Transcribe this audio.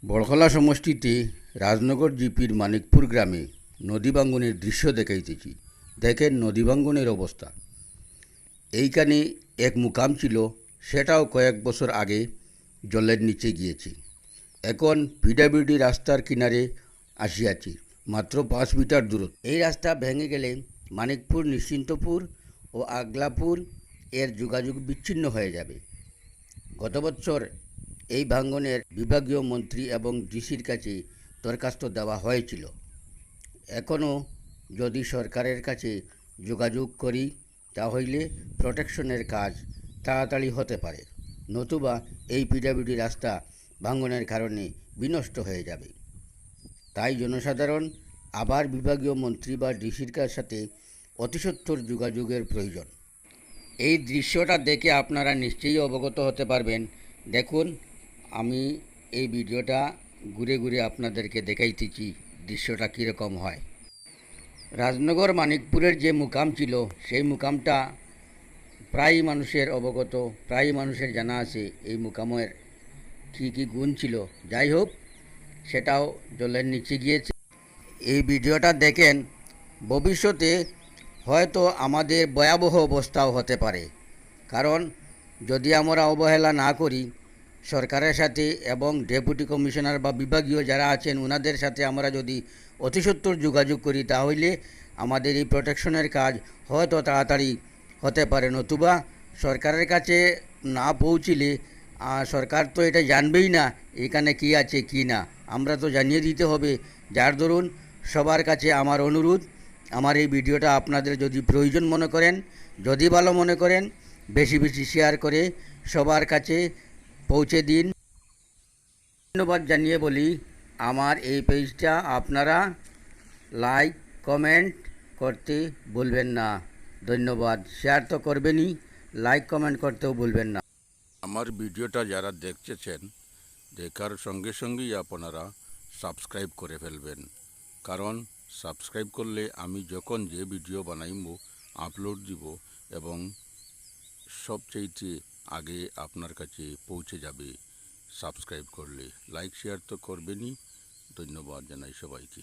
বড়খলা সমষ্টিতে রাজনগর জিপির মানিকপুর গ্রামে নদী ভাঙ্গনের দৃশ্য দেখাইতেছি। দেখেন নদী ভাঙ্গনের অবস্থা। এইখানে এক মুকাম ছিল, সেটাও কয়েক বছর আগে জলের নিচে গিয়েছে। এখন পিডাব্লিউডি রাস্তার কিনারে আসিয়াছি, মাত্র 5 মিটার দূরত্ব। এই রাস্তা ভেঙে গেলে মানিকপুর, নিশ্চিন্তপুর ও আগলাপুর এর যোগাযোগ বিচ্ছিন্ন হয়ে যাবে। গত বছর এই ভাঙ্গনের বিভাগীয় মন্ত্রী এবং ডিসির কাছে দরখাস্ত দেওয়া হয়েছিল। এখনও যদি সরকারের কাছে যোগাযোগ করি তাহলে প্রোটেকশনের কাজ তাড়াতাড়ি হতে পারে, নতুবা এই পিডাব্লিউডি রাস্তা ভাঙ্গনের কারণে বিনষ্ট হয়ে যাবে। তাই জনসাধারণ আবার বিভাগীয় মন্ত্রী বা ডিসির সাথে অতিসত্বর যোগাযোগের প্রয়োজন। এই দৃশ্যটা দেখে আপনারা নিশ্চয়ই অবগত হতে পারবেন। দেখুন, আমি এই ভিডিওটা ঘুরে ঘুরে আপনাদেরকে দেখাইতেছি দৃশ্যটা কীরকম হয়। রাজনগর মানিকপুরের যে মুকাম ছিল, সেই মুকামটা প্রায় মানুষের অবগত, প্রায় মানুষের জানা আছে এই মুকামের কী কী গুণ ছিল। যাই হোক, সেটাও জলের নিচে গিয়েছে। এই ভিডিওটা দেখেন, ভবিষ্যতে হয়তো আমাদের ভয়াবহ অবস্থাও হতে পারে। কারণ যদি আমরা অবহেলা না করি, সরকারের সাথে এবং ডেপুটি কমিশনার বা বিভাগীয় যারা আছেন ওনাদের সাথে আমরা যদি অতিসত্বর যোগাযোগ করি, তাহলে আমাদের এই প্রোটেকশনের কাজ হয়তো তাড়াতাড়ি হতে পারে, নতুবা সরকারের কাছে না পৌঁছিলে সরকার তো এটা জানবেই না এখানে কি আছে কি না। আমরা তো জানিয়ে দিতে হবে। যার দরুন সবার কাছে আমার অনুরোধ, আমার এই ভিডিওটা আপনাদের যদি প্রয়োজন মনে করেন, যদি ভালো মনে করেন, বেশি বেশি শেয়ার করে সবার কাছে পৌঁছে দিন। ধন্যবাদ জানিয়ে বলি, আমার এই পেজটা আপনারা লাইক কমেন্ট করতে ভুলবেন না। ধন্যবাদ। শেয়ার তো করবেনই, লাইক কমেন্ট করতেও ভুলবেন না। আমার ভিডিওটা যারা দেখছেন, দেখার সঙ্গে সঙ্গেই আপনারা সাবস্ক্রাইব করে ফেলবেন। কারণ সাবস্ক্রাইব করলে আমি যখন যে ভিডিও বানাইব, আপলোড দিব এবং সবচেয়ে আগে আপনার কাছে পৌঁছে যাবে সাবস্ক্রাইব করলে। লাইক শেয়ার তো করবেনই। ধন্যবাদ জানাই সবাইকে।